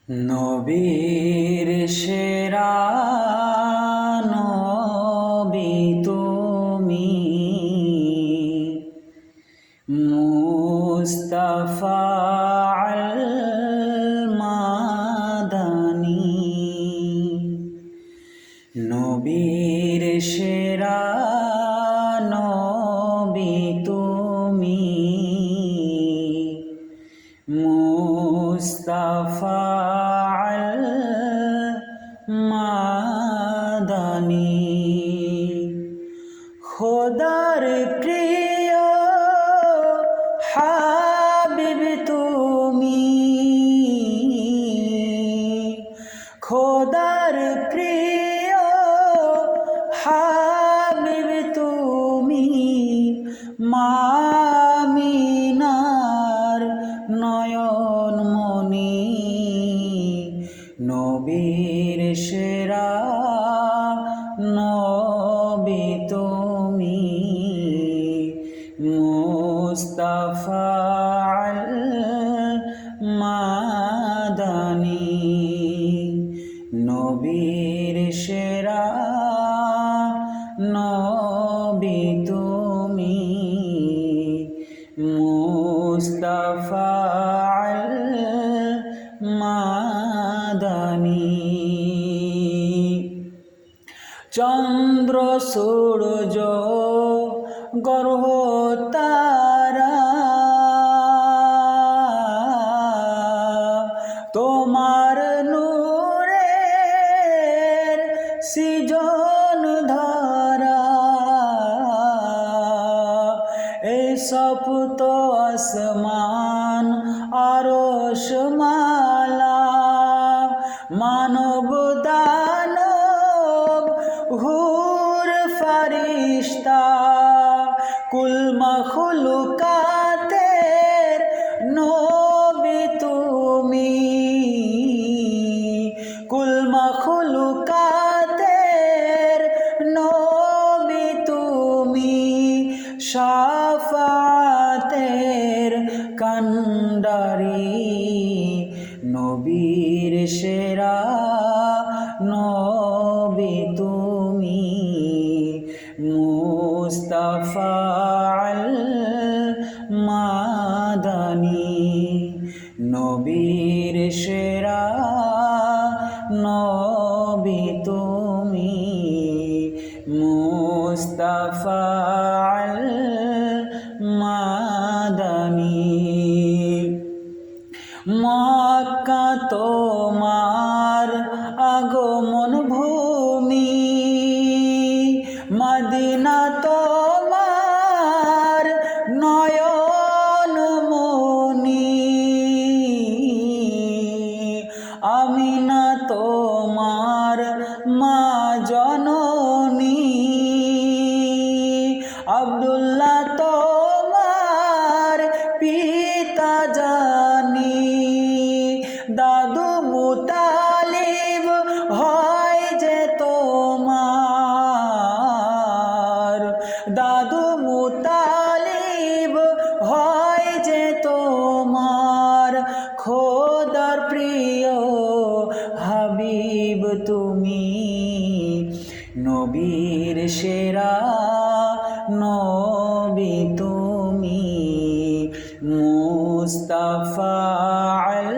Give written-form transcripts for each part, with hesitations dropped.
নবীর সেরা নবী তুমি, মুস্তাফা আল মাদানী। নবীর সেরা নবী তুমি, মুস্তাফা আল মাদানী। খোদার প্রিয় হাবিব তুমি, খোদার প্রিয় হাবিব তুমি, আমিনার নয়ন মনি। নবীর সেরা নবী তুমি, মুস্তাফা আল মাদানী। নবীর সেরা নবী তুমি, মুস্তাফা আল মাদানী। চন্দ্র সূর্য গ্রহ তারা তোমার নূরের সৃজন ধারা। এই সপ্ত আসমান আরশ মালা, মানব দানব হুর ফারিস্তা, কুল মাখলুকাতের নবী তুমি, কুল মাখলুকাতের নবী তুমি। শাফাতের কান্ডারি, নবীর সেরা নবী তুমি, মুস্তাফা আল মাদানী। নবীর সেরা নবী তুমি, মুস্তাফা আল মাদানী। মক্কা তোমার আগমন ভূমি, মদিনা তোমার নয়ন মনি, আমিনা তোমার মা জননী, আব্দুল্লাহ তোমার পিতা জানি, দাদু মুতালিব হয় যে তোমার, দাদু মুতালিব হয় যে তোমার। খোদার প্রিয় হাবিব তুমি, নবীর সেরা নবী তুমি, মুস্তাফা আল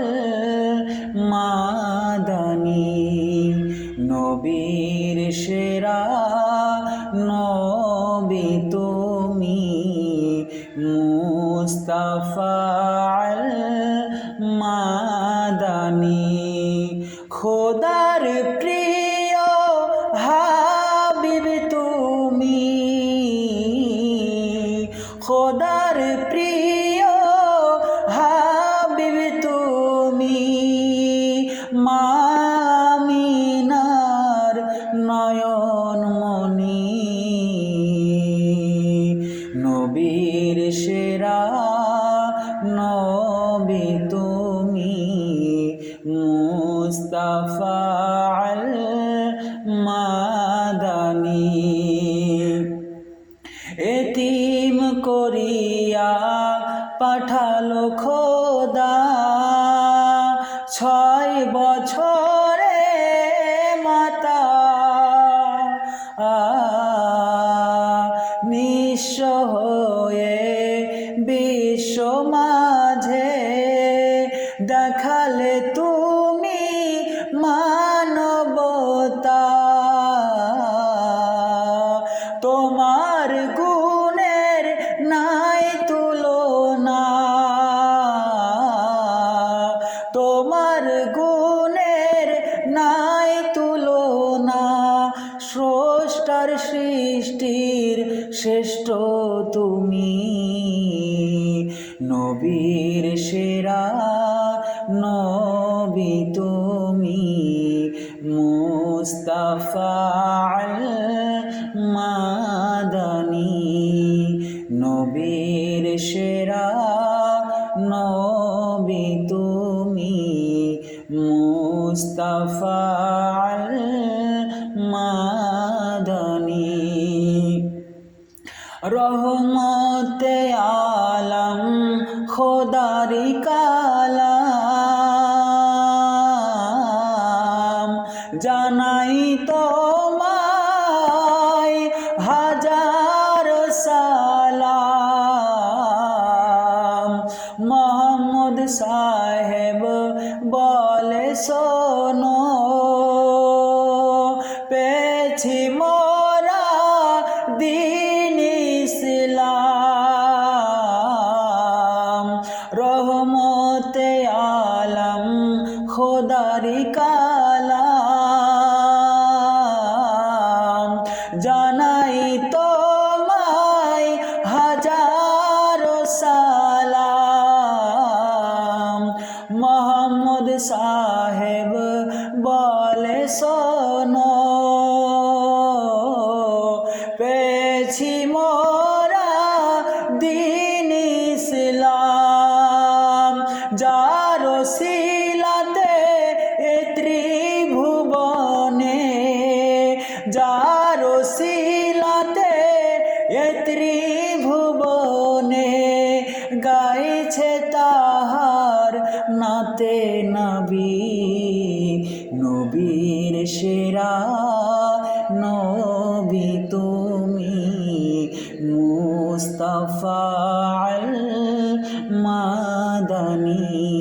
মাদানী। নবীর সেরা নবী তুমি, মুস্তাফা আল মাদানী। খোদার প্রিয় হাবিব তুমি, খোদার প্রিয় হাবিব তুমি, আমিনার নয়ন মনি। নবীর সেরা নবী তুমি, মুস্তাফা আল মাদানী। এতিম করিয়া পাঠালো খোদা, 6 বছরে মাতা নিঃস্ব হয়ে বিশ্ব মাঝে দেখালে তুমি মানবতা। তোমার গুণের নাই তুলনা, তোমার গুণের নাই তুলনা। স্রষ্টার সৃষ্টির শ্রেষ্ঠ তুমি, নবীর সেরা নবী তুমি। মুস্তাফা আল মাদানী, নবীর সেরা নবী তুমি। মুস্তাফা আল মাদানী, রহমতে আলম খোদারি কালাম। জানাই তোমায় হাজার সালাম। মোহাম্মদ সাহেব বলে শোনো, পেয়েছি মোরা দ্বীন ইসলাম। রহমতে আলম খোদারি কালাম। জানাই তোমায় হাজার সালাম। মোহাম্মদ সাহেব বলে শোনো, পেয়েছি মোরা দ্বীন ইসলাম। যার ওসিলাতে এ ত্রিভুবনে, যার ওসিলাতে এ ত্রিভুবনে গাইছে তাহার নাতে নবী। নবীর সেরা নবী তুমি, মুস্তাফা আল মাদানী।